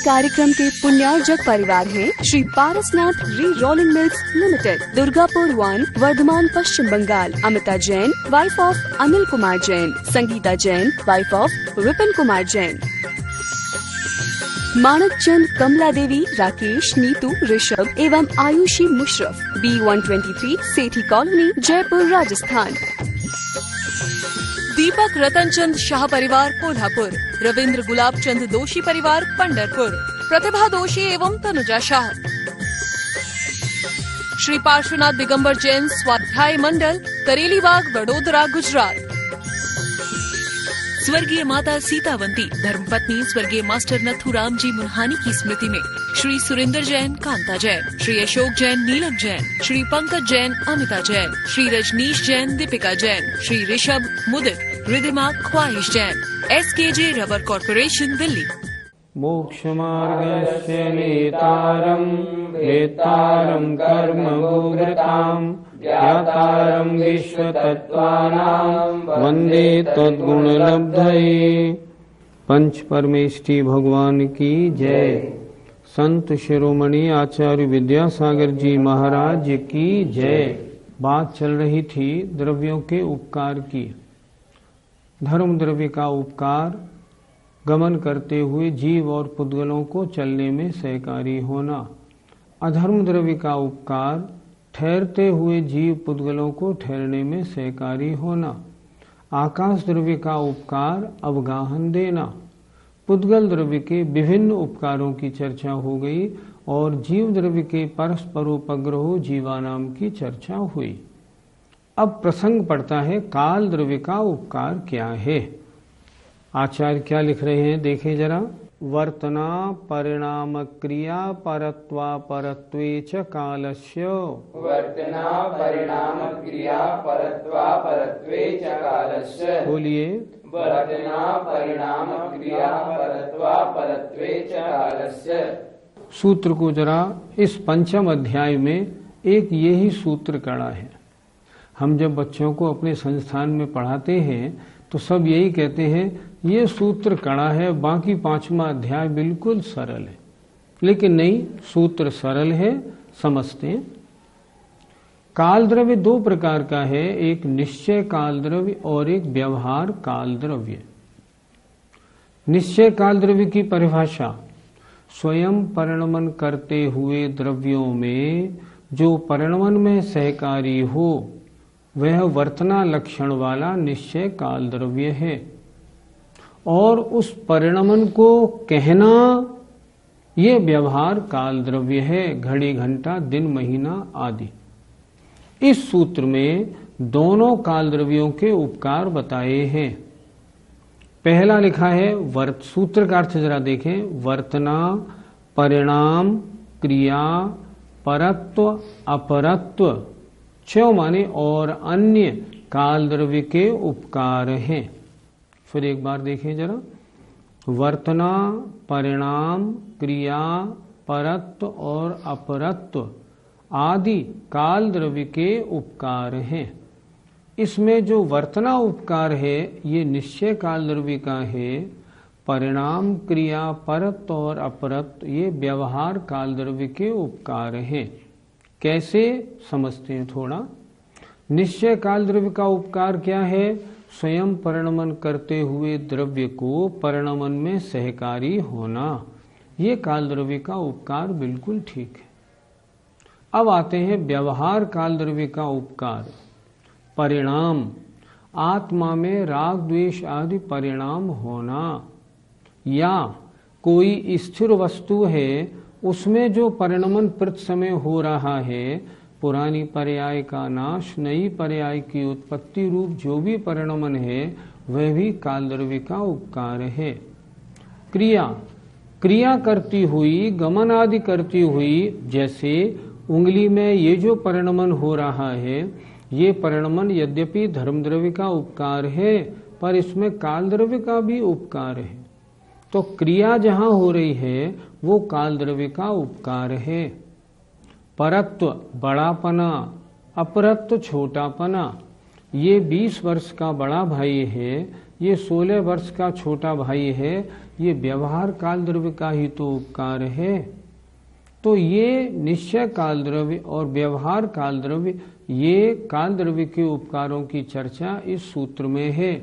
कार्यक्रम के पुण्यार्जक परिवार हैं Shri Parasnath rerolling mills limited, Durgapur 1, Bardhaman, Paschim Bangal. Amita Jain, wife of Anil Kumar Jain. Sangeeta Jain, wife of Vipin Kumar Jain. Manak Chand, Kamla Devi, Rakesh, Neetu, Rishabh एवं आयुषी मुशरफ, B123, सेठी कॉलोनी, जयपुर, राजस्थान। दीपक रतन चंद शाह परिवार, कोल्हापुर। रविंद्र गुलाब चंद दोषी परिवार, पंढरपुर। प्रतिभा दोषी एवं तनुजा शाह। श्री पार्श्वनाथ दिगंबर जैन स्वाध्याय मंडल, करेलीबाग, वडोदरा, गुजरात। स्वर्गीय माता सीतावंती, धर्मपत्नी स्वर्गीय मास्टर नथुराम जी मुन्हानी की स्मृति में श्री सुरेंद्र जैन, कांता जैन। श्री अशोक जैन, नीलम Jain. Shri Pankaj Jain, Amita Jain. Shri Rajneesh Jain, Deepika Jain. Shri Rishabh, Mudit, Ridhima, Khwahish Jain. SKJ rubber corporation, Delhi. मोक्षमार्गस्य नेतारं वेत्तारं कर्मभोगतां ज्ञातारं विश्वतत्त्वानां वन्दे तद्गुणलब्धये। पंच परमेष्टि भगवान की जय। संत शिरोमणि आचार्य विद्यासागर जी महाराज की जय। बात चल रही थी द्रव्यों के उपकार की। धर्म द्रव्य का उपकार गमन करते हुए जीव और पुद्गलों को चलने में सहकारी होना। अधर्म द्रव्य का उपकार ठहरते हुए जीव पुद्गलों को ठहरने में सहकारी होना। आकाश द्रव्य का उपकार अवगाहन देना। पुद्गल द्रव्य के विभिन्न उपकारों की चर्चा हो गई और जीव द्रव्य के परस्परोपग्रहो जीवानाम की चर्चा हुई। अब प्रसंग पड़ता है काल द्रव्य का उपकार क्या है। आचार्य क्या लिख रहे हैं, देखें जरा। वर्तना परिणाम क्रिया परत्वा परत्वे च कालस्य। वर्तना परिणाम क्रिया परत्वा परत्वे च कालस्य। बोलिए। वर्तना परिणाम क्रिया परत्वा परत्वे च कालस्य। सूत्र को जरा, इस पंचम अध्याय में एक यही सूत्र कड़ा है। हम जब बच्चों को अपने संस्थान में पढ़ाते हैं तो सब यही कहते हैं ये सूत्र कड़ा है, बाकी पांचवा अध्याय बिल्कुल सरल है। लेकिन नहीं, सूत्र सरल है, समझते हैं। काल द्रव्य दो प्रकार का है, एक निश्चय काल द्रव्य और एक व्यवहार काल द्रव्य। निश्चय काल द्रव्य की परिभाषा, स्वयं परिणमन करते हुए द्रव्यों में जो परिणमन में सहकारी हो वह वर्तना लक्षण वाला निश्चय काल द्रव्य है। और उस परिणमन को कहना ये व्यवहार काल द्रव्य है, घड़ी, घंटा, दिन, महीना आदि। इस सूत्र में दोनों काल द्रव्यों के उपकार बताए हैं। पहला लिखा है वर्त, सूत्र का अर्थ जरा देखें। वर्तना परिणाम क्रिया परत्व अपरत्व च माने और अन्य काल द्रव्य के उपकार हैं। फिर एक बार देखें जरा। वर्तना परिणाम क्रिया परत्व और अपरत्व आदि काल द्रव्य के उपकार हैं। इसमें जो वर्तना उपकार है ये निश्चय काल द्रव्य का है। परिणाम क्रिया परत्व और अपरत्व ये व्यवहार काल द्रव्य के उपकार हैं। कैसे समझते हैं थोड़ा। निश्चय काल द्रव्य का उपकार क्या है? स्वयं परिणमन करते हुए द्रव्य को परिणमन में सहकारी होना, ये काल द्रव्य का उपकार बिल्कुल ठीक है। अब आते हैं व्यवहार काल द्रव्य का उपकार। परिणाम, आत्मा में राग द्वेष आदि परिणाम होना, या कोई स्थिर वस्तु है उसमें जो परिणमन प्रति हो रहा है, पुरानी पर्याय का नाश, नई पर्याय की उत्पत्ति रूप जो भी परिणमन है वह भी काल द्रव्य का उपकार है। क्रिया, क्रिया करती हुई, गमन आदि करती हुई, जैसे उंगली में ये जो परिणमन हो रहा है, ये परिणमन यद्यपि धर्म द्रव्य का उपकार है पर इसमें काल द्रव्य का भी उपकार है। तो क्रिया जहां हो रही है वो काल द्रव्य का उपकार है। परत्व बड़ापना, अपरत्व छोटापना, ये 20 वर्ष का बड़ा भाई है, ये 16 वर्ष का छोटा भाई है, ये व्यवहार काल द्रव्य का ही तो उपकार है। तो ये निश्चय काल द्रव्य और व्यवहार काल द्रव्य, ये काल द्रव्य के उपकारों की चर्चा इस सूत्र में है।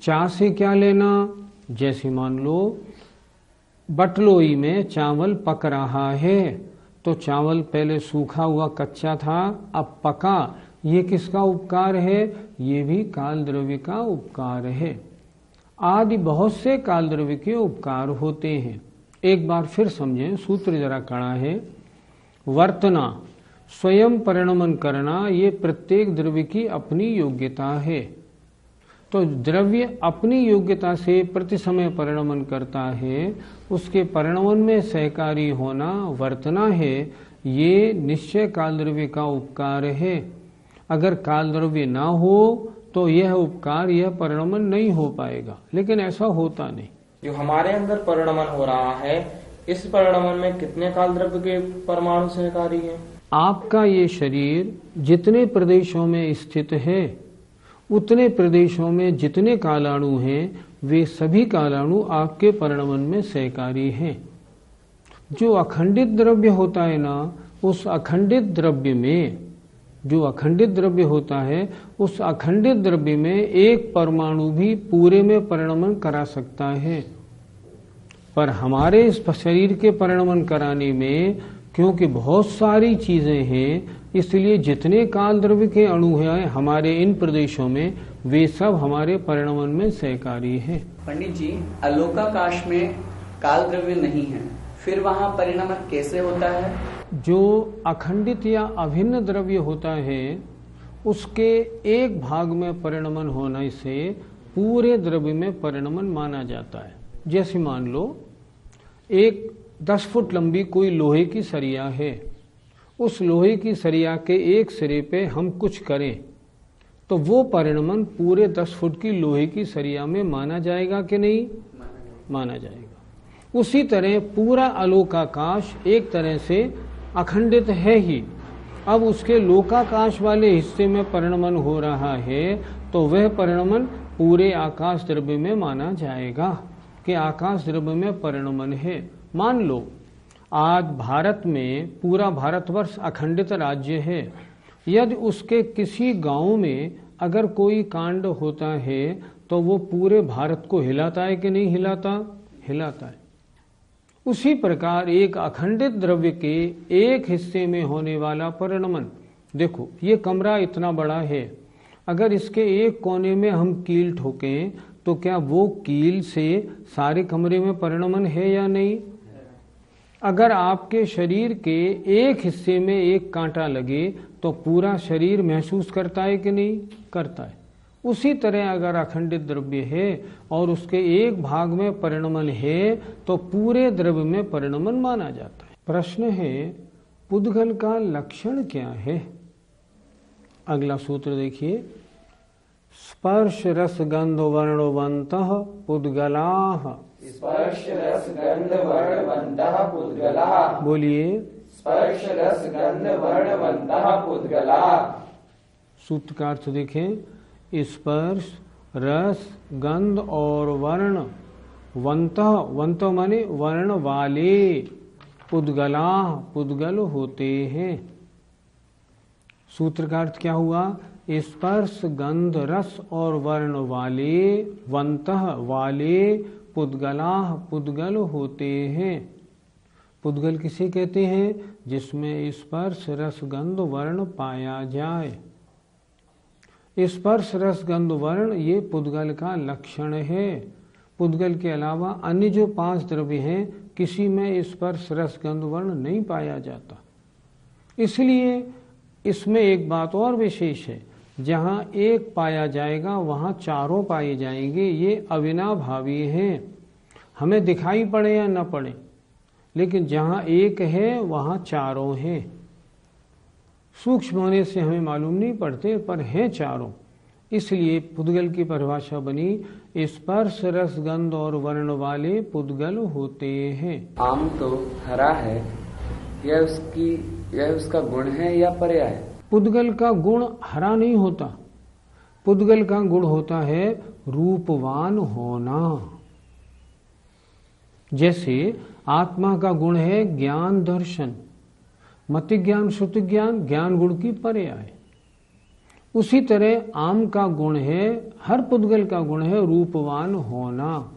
चा से क्या लेना? जैसे मान लो बटलोई में चावल पक रहा है, तो चावल पहले सूखा हुआ कच्चा था, अब पका, ये किसका उपकार है? ये भी काल द्रव्य का उपकार है। आदि बहुत से काल द्रव्य के उपकार होते हैं। एक बार फिर समझें, सूत्र जरा कड़ा है। वर्तना, स्वयं परिणमन करना, ये प्रत्येक द्रव्य की अपनी योग्यता है। तो द्रव्य अपनी योग्यता से प्रति समय परिणमन करता है, उसके परिणमन में सहकारी होना वर्तना है, ये निश्चय काल द्रव्य का उपकार है। अगर काल द्रव्य ना हो तो यह उपकार, यह परिणमन नहीं हो पाएगा, लेकिन ऐसा होता नहीं। जो हमारे अंदर परिणमन हो रहा है, इस परिणमन में कितने काल द्रव्य के परमाणु सहकारी हैं? आपका ये शरीर जितने प्रदेशों में स्थित है, उतने प्रदेशों में जितने कालाणु हैं, वे सभी कालाणु आपके परिणमन में सहकारी हैं। जो अखंडित द्रव्य होता है ना, उस अखंडित द्रव्य में, जो अखंडित द्रव्य होता है, उस अखंडित द्रव्य में एक परमाणु भी पूरे में परिणमन करा सकता है। पर हमारे इस शरीर के परिणमन कराने में क्योंकि बहुत सारी चीजें हैं, इसलिए जितने काल द्रव्य के अणु हैं हमारे इन प्रदेशों में, वे सब हमारे परिणमन में सहकारी हैं। पंडित जी, अलोकाकाश में काल द्रव्य नहीं है, फिर वहाँ परिणमन कैसे होता है? जो अखंडित या अभिन्न द्रव्य होता है, उसके एक भाग में परिणमन होने से पूरे द्रव्य में परिणमन माना जाता है। जैसे मान लो एक 10 फुट लंबी कोई लोहे की सरिया है, उस लोहे की सरिया के एक सिरे पे हम कुछ करें तो वो परिणमन पूरे 10 फुट की लोहे की सरिया में माना जाएगा कि नहीं? माना जाएगा। उसी तरह पूरा आलोकाकाश एक तरह से अखंडित है ही। अब उसके लोकाकाश वाले हिस्से में परिणमन हो रहा है, तो वह परिणमन पूरे आकाश द्रव्य में माना जाएगा कि आकाश द्रव्य में परिणमन है। मान लो आज भारत में पूरा भारतवर्ष अखंडित राज्य है, यदि उसके किसी गांव में अगर कोई कांड होता है तो वो पूरे भारत को हिलाता है कि नहीं हिलाता? हिलाता है। उसी प्रकार एक अखंडित द्रव्य के एक हिस्से में होने वाला परिणमन, देखो ये कमरा इतना बड़ा है, अगर इसके एक कोने में हम कील ठोकें तो क्या वो कील से सारे कमरे में परिणमन है या नहीं? अगर आपके शरीर के एक हिस्से में एक कांटा लगे तो पूरा शरीर महसूस करता है कि नहीं? करता है। उसी तरह अगर अखंडित द्रव्य है और उसके एक भाग में परिणमन है तो पूरे द्रव्य में परिणमन माना जाता है। प्रश्न है, पुद्गल का लक्षण क्या है? अगला सूत्र देखिए, स्पर्श रस गंध वर्णवन्तः पुद्गलाः। स्पर्श रस गंध वर्णवन्तः पुद्गलाः। बोलिए, स्पर्श रस गंध वर्णवन्तः पुद्गलाः। सूत्र का अर्थ देखें, स्पर्श रस गंध और वर्ण, वन्तः, वन्तः माने वर्ण वाले, पुद्गलाः पुद्गल होते हैं। सूत्र का अर्थ क्या हुआ? स्पर्श गंध रस और वर्ण वाले, वन्तः वाले, पुद्गलाः पुद्गल होते हैं। पुद्गल किसे कहते हैं? जिसमें स्पर्श रस गंध वर्ण पाया जाए। स्पर्श रस गंध वर्ण ये पुद्गल का लक्षण है। पुद्गल के अलावा अन्य जो 5 द्रव्य हैं, किसी में स्पर्श रस गंध वर्ण नहीं पाया जाता। इसलिए इसमें एक बात और विशेष है, जहाँ एक पाया जाएगा वहाँ चारों पाए जाएंगे। ये अविनाभावी हैं, हमें दिखाई पड़े या न पड़े, लेकिन जहाँ एक है वहाँ चारों हैं। सूक्ष्म होने से हमें मालूम नहीं पड़ते, पर हैं चारों। इसलिए पुद्गल की परिभाषा बनी, स्पर्श रस गंध और वर्ण वाले पुद्गल होते हैं। आम तो हरा है, यह उसका गुण है या पर्याय? पुद्गल का गुण हरा नहीं होता, पुद्गल का गुण होता है रूपवान होना। जैसे आत्मा का गुण है ज्ञान दर्शन, मति ज्ञान श्रुति ज्ञान, ज्ञान गुण की पर्याय। उसी तरह आम का गुण है, हर पुद्गल का गुण है रूपवान होना।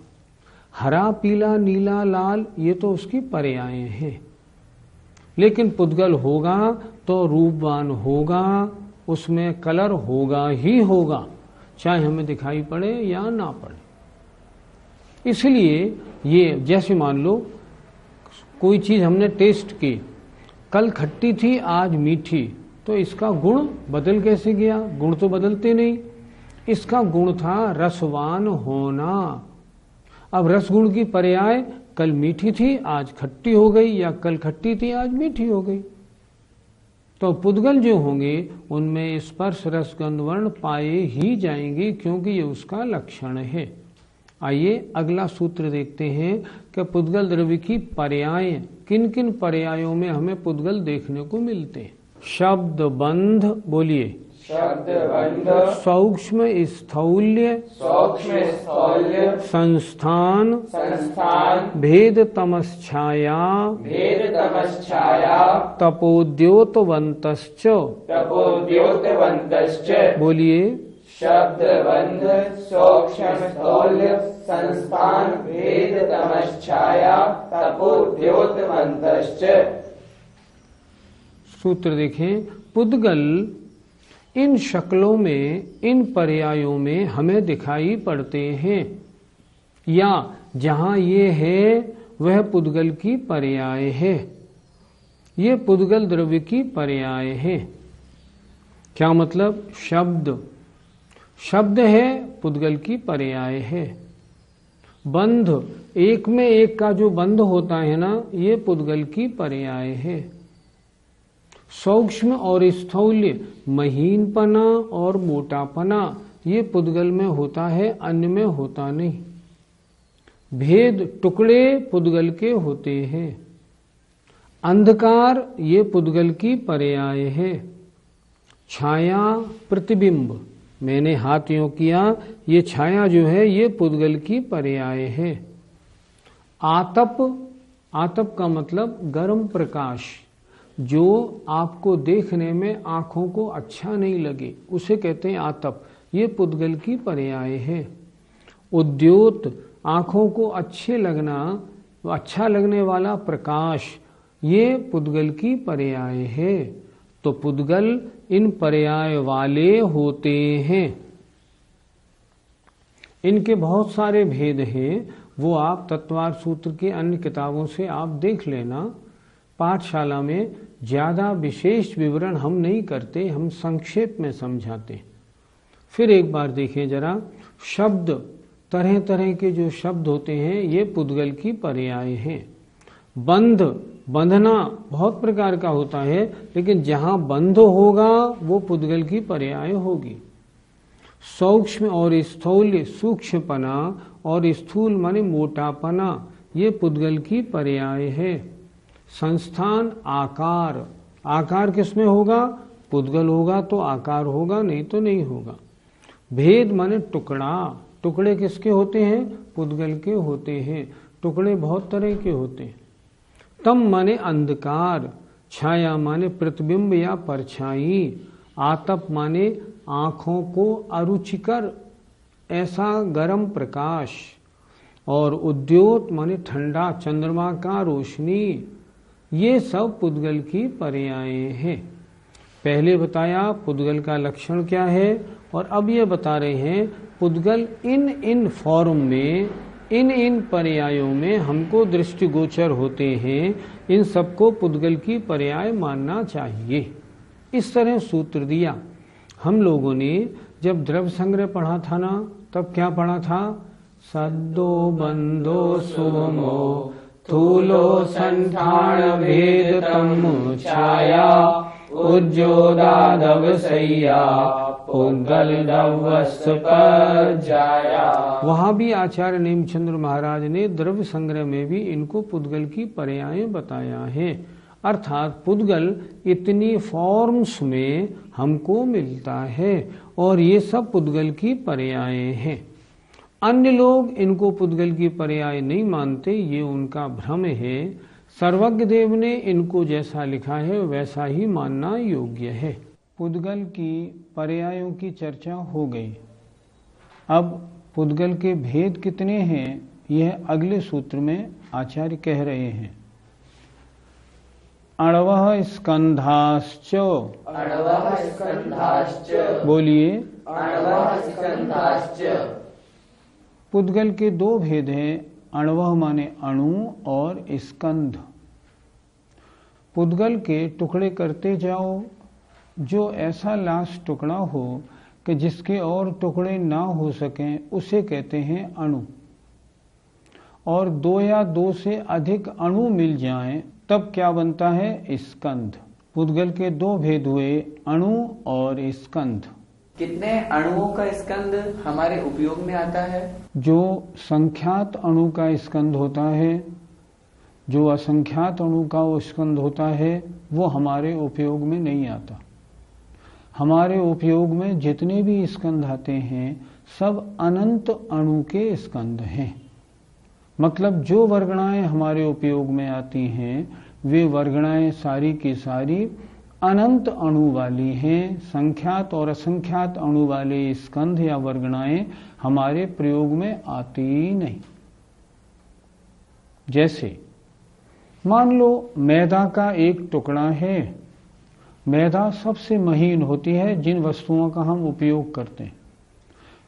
हरा पीला नीला लाल ये तो उसकी पर्याय हैं, लेकिन पुद्गल होगा तो रूपवान होगा, उसमें कलर होगा ही होगा, चाहे हमें दिखाई पड़े या ना पड़े। इसलिए ये जैसे मान लो कोई चीज हमने टेस्ट की, कल खट्टी थी आज मीठी, तो इसका गुण बदल कैसे गया? गुण तो बदलते नहीं। इसका गुण था रसवान होना। अब रसगुण की पर्याय कल मीठी थी आज खट्टी हो गई, या कल खट्टी थी आज मीठी हो गई। तो पुद्गल जो होंगे उनमें स्पर्श रस गंध वर्ण पाए ही जाएंगे, क्योंकि ये उसका लक्षण है। आइए अगला सूत्र देखते हैं कि पुद्गल द्रव्य की पर्याय, किन किन पर्यायों में हमें पुद्गल देखने को मिलते हैं। शब्द बंध, बोलिए। शब्द बंध, सूक्ष्म स्थौल्य, सूक्ष्म स्थौल्य, संस्थान, संस्थान, भेद तमश्छाया, भेद तमश्छाया, तपोद्योतवन्तश्च, तपोद्योतवन्तश्च। बोलिए। शब्द बंध, सूक्ष्म स्थौल्य, संस्थान, भेद तमश्छाया, तपोद्योतवन्तश्च। सूत्र देखें। पुद्गल इन शक्लों में, इन पर्यायों में हमें दिखाई पड़ते हैं, या जहां ये है वह पुद्गल की पर्याय है। ये पुद्गल द्रव्य की पर्याय है। क्या मतलब? शब्द, शब्द है पुद्गल की पर्याय है। बंध, एक में एक का जो बंध होता है ना, ये पुद्गल की पर्याय है। सूक्ष्म और स्थौल्य, महीनपना और मोटापना, ये पुद्गल में होता है, अन्य में होता नहीं। भेद, टुकड़े पुद्गल के होते हैं। अंधकार, ये पुद्गल की पर्याय है। छाया, प्रतिबिंब, मैंने हाथ यूं किया, ये छाया जो है ये पुद्गल की पर्याय है। आतप, आतप का मतलब गर्म प्रकाश, जो आपको देखने में आंखों को अच्छा नहीं लगे, उसे कहते हैं आतप, ये पुद्गल की पर्याय है। उद्योत, आंखों को अच्छे लगना, अच्छा लगने वाला प्रकाश, ये पुद्गल की पर्याय है। तो पुद्गल इन पर्याय वाले होते हैं। इनके बहुत सारे भेद हैं, वो आप तत्वार सूत्र के अन्य किताबों से आप देख लेना। पाठशाला में ज्यादा विशेष विवरण हम नहीं करते, हम संक्षेप में समझाते। फिर एक बार देखें जरा, शब्द, तरह तरह के जो शब्द होते हैं ये पुद्गल की पर्याय हैं। बंध, बंधना बहुत प्रकार का होता है, लेकिन जहां बंध होगा वो पुद्गल की पर्याय होगी। सूक्ष्म और स्थूल, सूक्ष्मपना और स्थूल माने मोटापना, ये पुद्गल की पर्याय है। संस्थान, आकार, आकार किसमें होगा? पुद्गल होगा तो आकार होगा, नहीं तो नहीं होगा। भेद माने टुकड़ा, टुकड़े किसके होते हैं? पुद्गल के होते हैं। टुकड़े बहुत तरह के होते हैं। तम माने अंधकार, छाया माने प्रतिबिंब या परछाई, आतप माने आंखों को अरुचिकर ऐसा गर्म प्रकाश, और उद्योत माने ठंडा चंद्रमा का रोशनी, ये सब पुद्गल की पर्याय हैं। पहले बताया पुद्गल का लक्षण क्या है, और अब ये बता रहे हैं पुद्गल इन फॉर्म में, इन पर्यायों में हमको दृष्टिगोचर होते हैं, इन सबको पुद्गल की पर्याय मानना चाहिए। इस तरह सूत्र दिया। हम लोगों ने जब द्रव्य संग्रह पढ़ा था ना, तब क्या पढ़ा था? सद्दो बंदो सोमो थूलो संठान भेद तम छाया उज्जोदादव सैया पुद्गल दवस्त पर जाया। वहां भी आचार्य नेमचंद्र महाराज ने द्रव्य संग्रह में भी इनको पुद्गल की पर्याय बताया है। अर्थात पुद्गल इतनी फॉर्म्स में हमको मिलता है और ये सब पुद्गल की पर्याय हैं। अन्य लोग इनको पुद्गल की पर्याय नहीं मानते, ये उनका भ्रम है। सर्वज्ञ देव ने इनको जैसा लिखा है वैसा ही मानना योग्य है। पुद्गल की पर्यायों की चर्चा हो गई। अब पुद्गल के भेद कितने हैं यह अगले सूत्र में आचार्य कह रहे हैं। अणवः स्कंधाश्च, अणवः स्कंधाश्च, बोलिए। अणवः स्कंधाश्च। पुद्गल के दो भेद हैं, अणवः माने अणु और स्कंध। पुद्गल के टुकड़े करते जाओ, जो ऐसा लास्ट टुकड़ा हो कि जिसके और टुकड़े ना हो सकें उसे कहते हैं अणु। और दो या दो से अधिक अणु मिल जाएं तब क्या बनता है? स्कंध। पुद्गल के दो भेद हुए, अणु और स्कंध। कितने अणुओं का स्कंध हमारे उपयोग में आता है? जो संख्यात अणु का स्कंध होता है, जो असंख्यात अणु का वो स्कंध होता है, वो हमारे उपयोग में नहीं आता। हमारे उपयोग में जितने भी स्कंध आते हैं सब अनंत अणु के स्कंध हैं। मतलब जो वर्गणाएं हमारे उपयोग में आती हैं वे वर्गणाएं सारी की सारी अनंत अणु वाली हैं। संख्यात और असंख्यात अणु वाले स्कंध या वर्गणाएं हमारे प्रयोग में आती ही नहीं। जैसे मान लो मैदा का एक टुकड़ा है। मैदा सबसे महीन होती है जिन वस्तुओं का हम उपयोग करते हैं।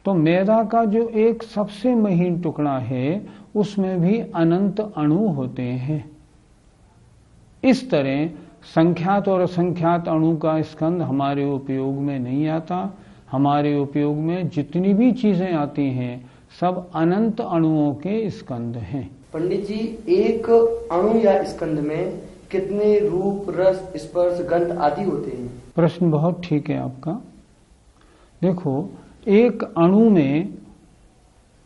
तो मैदा का जो एक सबसे महीन टुकड़ा है उसमें भी अनंत अणु होते हैं। इस तरह संख्यात और असंख्यात अणु का स्कंध हमारे उपयोग में नहीं आता। हमारे उपयोग में जितनी भी चीजें आती हैं सब अनंत अणुओं के स्कंध हैं। पंडित जी, एक अणु या स्कंध में कितने रूप, रस, स्पर्श, गंध आदि होते हैं? प्रश्न बहुत ठीक है आपका। देखो, एक अणु में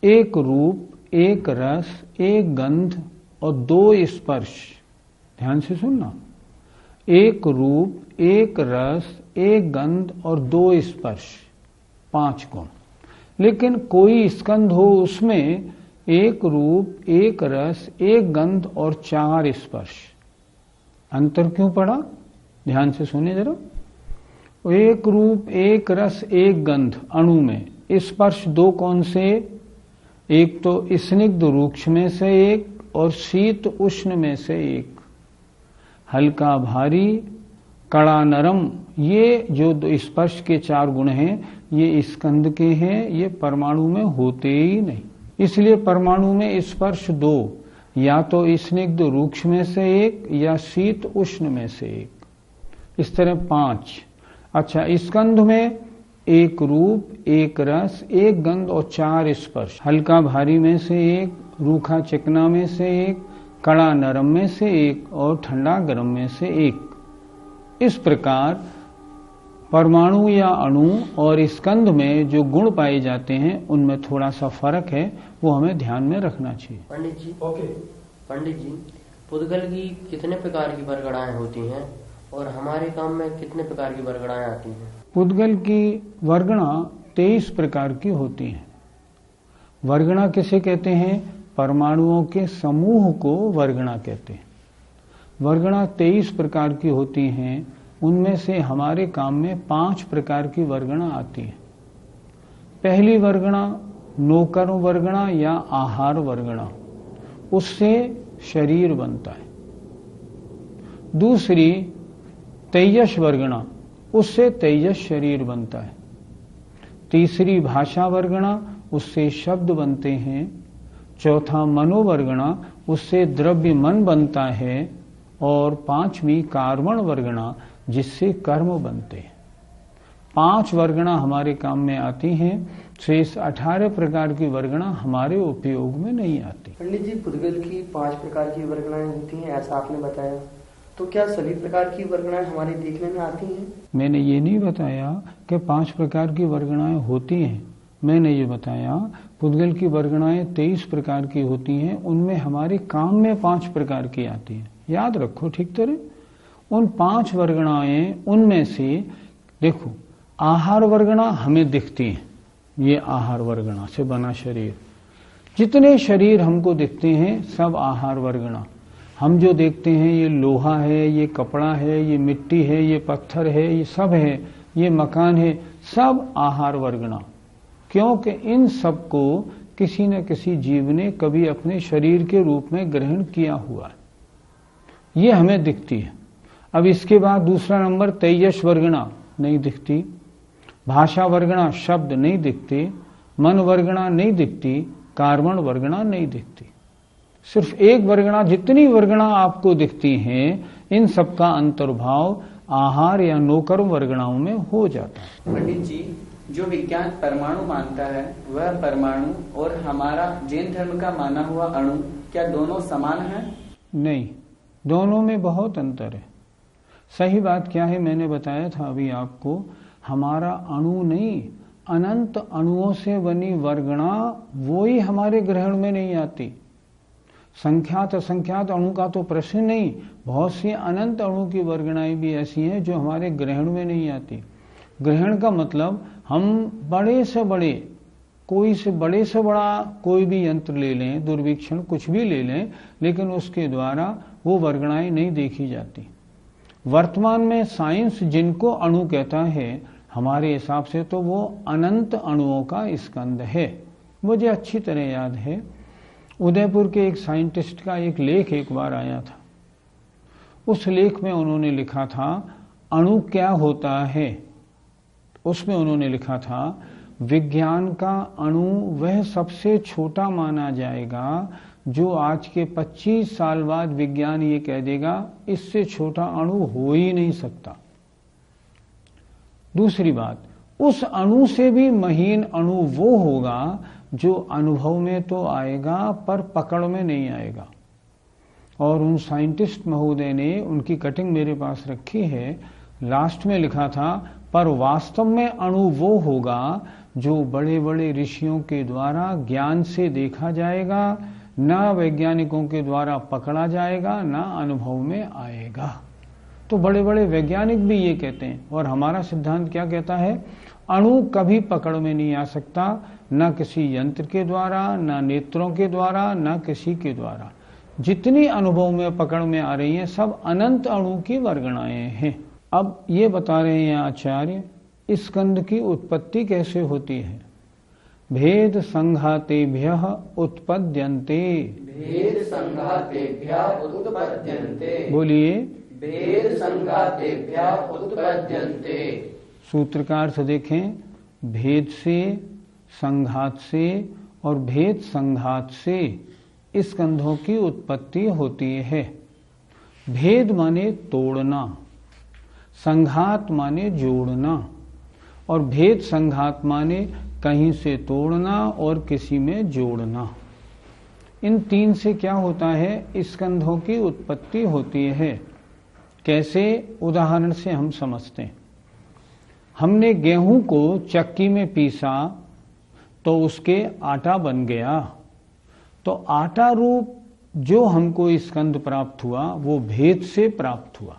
एक रूप, एक रस, एक गंध और दो स्पर्श। ध्यान से सुनना। एक रूप, एक रस, एक गंध और दो स्पर्श, 5 गुण। लेकिन कोई स्कंध हो उसमें एक रूप, एक रस, एक गंध और 4 स्पर्श। अंतर क्यों पड़ा? ध्यान से सुनिए जरा। एक रूप, एक रस, एक गंध अणु में, स्पर्श दो कौन से? एक तो स्निग्ध रूक्ष में से एक और शीत उष्ण में से एक। हल्का भारी, कड़ा नरम, ये जो दो स्पर्श के 4 गुण हैं ये स्कंध के हैं। ये परमाणु में होते ही नहीं। इसलिए परमाणु में स्पर्श 2, या तो स्निग्ध रूक्ष में से एक या शीत उष्ण में से एक। इस तरह 5। अच्छा, स्कंध में एक रूप, एक रस, एक गंध और 4 स्पर्श। हल्का भारी में से एक, रूखा चिकना में से एक, कड़ा नरम में से एक और ठंडा गर्म में से एक। इस प्रकार परमाणु या अणु और स्कंध में जो गुण पाए जाते हैं उनमें थोड़ा सा फर्क है, वो हमें ध्यान में रखना चाहिए। पंडित जी, पंडित जी, पुद्गल की कितने प्रकार की वर्गणाएं होती हैं और हमारे काम में कितने प्रकार की वर्गणाएं आती हैं? पुद्गल की वर्गणा 23 प्रकार की होती हैं। वर्गणा किसे कहते हैं? परमाणुओं के समूह को वर्गणा कहते हैं। वर्गणा 23 प्रकार की होती हैं। उनमें से हमारे काम में 5 प्रकार की वर्गणा आती है। पहली वर्गणा नोकर वर्गणा या आहार वर्गणा, उससे शरीर बनता है। दूसरी तेजस वर्गणा, उससे तेजस शरीर बनता है। तीसरी भाषा वर्गणा, उससे शब्द बनते हैं। चौथा मनोवर्गणा, उससे द्रव्य मन बनता है। और 5वीं कार्बण वर्गणा, जिससे कर्म बनते हैं। 5 वर्गणा हमारे काम में आती हैं। शेष 18 प्रकार की वर्गणा हमारे उपयोग में नहीं आती। पंडित जी, पुद्गल की 5 प्रकार की वर्गणाएं होती हैं ऐसा आपने बताया, तो क्या सभी प्रकार की वर्गणाएं हमारे देखने में आती हैं? मैंने ये नहीं बताया कि 5 प्रकार की वर्गणाएं होती हैं। मैंने ये बताया पुद्गल की वर्गणाएं 23 प्रकार की होती हैं। उनमें हमारे काम में 5 प्रकार की आती हैं। याद रखो ठीक तरह। उन 5 वर्गणाएं, उनमें से देखो आहार वर्गणा हमें दिखती है, ये आहार वर्गणा से बना शरीर, जितने शरीर हमको दिखते हैं सब आहार वर्गणा। हम जो देखते हैं ये लोहा है, ये कपड़ा है, ये मिट्टी है, ये पत्थर है, ये सब है, ये मकान है, सब आहार वर्गणा। क्योंकि इन सब को किसी न किसी जीव ने कभी अपने शरीर के रूप में ग्रहण किया हुआ है, ये हमें दिखती है। अब इसके बाद दूसरा नंबर तेजस वर्गणा नहीं दिखती, भाषा वर्गणा शब्द नहीं दिखते, मन वर्गणा नहीं दिखती, कार्बन वर्गणा नहीं दिखती। सिर्फ एक वर्गणा, जितनी वर्गणा आपको दिखती हैं इन सबका अंतर्भाव आहार या नोकर्म वर्गणाओं में हो जाता है। पंडित जी, जो विज्ञान परमाणु मानता है वह परमाणु और हमारा जैन धर्म का माना हुआ अणु, क्या दोनों समान हैं? नहीं, दोनों में बहुत अंतर है। सही बात क्या है, मैंने बताया था अभी आपको, हमारा अणु नहीं, अनंत अणुओं से बनी वर्गणा वो ही हमारे ग्रहण में नहीं आती। संख्यात असंख्यात अणु का तो प्रश्न नहीं, बहुत सी अनंत अणु की वर्गणाएं भी ऐसी हैं जो हमारे ग्रहण में नहीं आती। ग्रहण का मतलब हम बड़े से बड़े, कोई से बड़े से बड़ा कोई भी यंत्र ले लें, दूरवीक्षण कुछ भी ले लें, लेकिन उसके द्वारा वो वर्गणाएं नहीं देखी जाती। वर्तमान में साइंस जिनको अणु कहता है, हमारे हिसाब से तो वो अनंत अणुओं का स्कंद है। मुझे अच्छी तरह याद है, उदयपुर के एक साइंटिस्ट का एक लेख एक बार आया था। उस लेख में उन्होंने लिखा था अणु क्या होता है। उसमें उन्होंने लिखा था विज्ञान का अणु वह सबसे छोटा माना जाएगा जो आज के 25 साल बाद विज्ञान ये कह देगा इससे छोटा अणु हो ही नहीं सकता। दूसरी बात, उस अणु से भी महीन अणु वो होगा जो अनुभव में तो आएगा पर पकड़ में नहीं आएगा। और उन साइंटिस्ट महोदय ने उनकी कटिंग मेरे पास रखी है, लास्ट में लिखा था पर वास्तव में अणु वो होगा जो बड़े बड़े ऋषियों के द्वारा ज्ञान से देखा जाएगा, ना वैज्ञानिकों के द्वारा पकड़ा जाएगा, ना अनुभव में आएगा। तो बड़े बड़े वैज्ञानिक भी ये कहते हैं, और हमारा सिद्धांत क्या कहता है, अणु कभी पकड़ में नहीं आ सकता, ना किसी यंत्र के द्वारा, ना नेत्रों के द्वारा, ना किसी के द्वारा। जितनी अनुभव में पकड़ में आ रही हैं सब अनंत अणु की वर्गणाएं हैं। अब ये बता रहे हैं आचार्य, इस स्कंद की उत्पत्ति कैसे होती है। भेद संघातेभ्यः उत्पद्यन्ते। भेद संघातेभ्यः उत्पद्यन्ते। बोलिए, भेद संघातेभ्यः उत्पद्यन्ते। सूत्रकार से देखें, भेद से, संघात से और भेद संघात से इस स्कंधों की उत्पत्ति होती है। भेद माने तोड़ना, संघात माने जोड़ना, और भेद संघात माने कहीं से तोड़ना और किसी में जोड़ना। इन तीन से क्या होता है, स्कंधों की उत्पत्ति होती है। कैसे, उदाहरण से हम समझते हैं। हमने गेहूं को चक्की में पीसा तो उसके आटा बन गया, तो आटा रूप जो हमको स्कंद प्राप्त हुआ वो भेद से प्राप्त हुआ।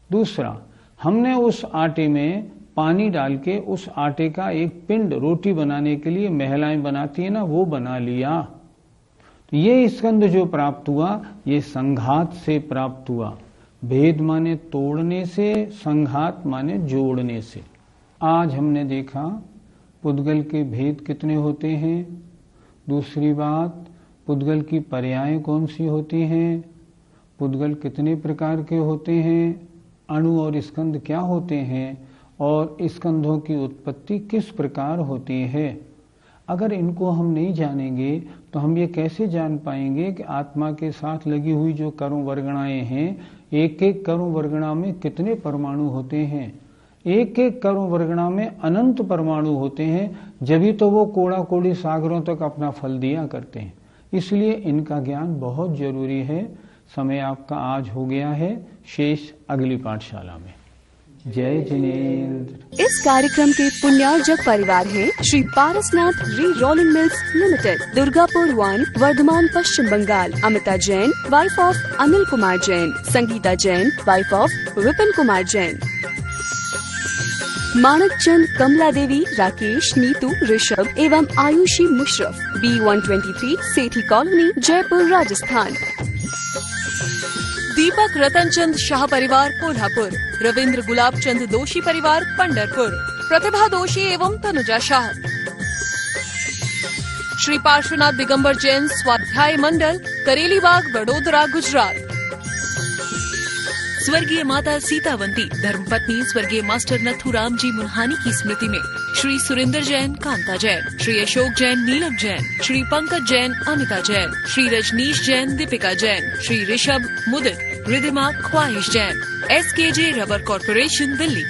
दूसरा, हमने उस आटे में पानी डाल के उस आटे का एक पिंड रोटी बनाने के लिए महिलाएं बनाती है ना, वो बना लिया, तो ये स्कंद जो प्राप्त हुआ ये संघात से प्राप्त हुआ। भेद माने तोड़ने से, संघात माने जोड़ने से। आज हमने देखा पुद्गल के भेद कितने होते हैं। दूसरी बात, पुद्गल की पर्यायें कौन सी होती हैं, पुद्गल कितने प्रकार के होते हैं, अणु और स्कंद क्या होते हैं, और स्कंधों की उत्पत्ति किस प्रकार होती है। अगर इनको हम नहीं जानेंगे तो हम ये कैसे जान पाएंगे कि आत्मा के साथ लगी हुई जो कर्म वर्गणाएं हैं, एक एक कर्म वर्गणा में कितने परमाणु होते हैं। एक एक कर्म वर्गणा में अनंत परमाणु होते हैं, जभी तो वो कोड़ा कोड़ी सागरों तक अपना फल दिया करते हैं। इसलिए इनका ज्ञान बहुत जरूरी है। समय आपका आज हो गया है, शेष अगली पाठशाला में। जय जिनेन्द्र। इस कार्यक्रम के पुण्यार्जक परिवार हैं Shri Parasnath rerolling mills limited, Durgapur 1, Bardhaman Paschim Bangal. Amita Jain, wife of Anil Kumar Jain. Sangeeta Jain, wife of Vipin Kumar Jain. Manak Chand, Kamla Devi, Rakesh, Neetu, Rishabh एवं आयुषी मुशरफ, B123 सेठी कॉलोनी, जयपुर, राजस्थान। दीपक रतन चंद शाह परिवार कोल्हापुर, रविंद्र गुलाब चंद दोषी परिवार पंढरपुर, प्रतिभा दोषी एवं तनुजा शाह। श्री पार्श्वनाथ दिगंबर जैन स्वाध्याय मंडल, करेलीबाग, वडोदरा, गुजरात। स्वर्गीय माता सीतावंती धर्मपत्नी स्वर्गीय मास्टर नथुराम जी मुन्हानी की स्मृति में श्री सुरेंद्र जैन, कांता जैन, श्री अशोक जैन, नीलम Jain, Shri Pankaj Jain, Amita Jain, Shri Rajneesh Jain, Deepika Jain, Shri Rishabh, Mudit, Ridhima, Khwahish Jain. SKJ rubber corporation, Delhi.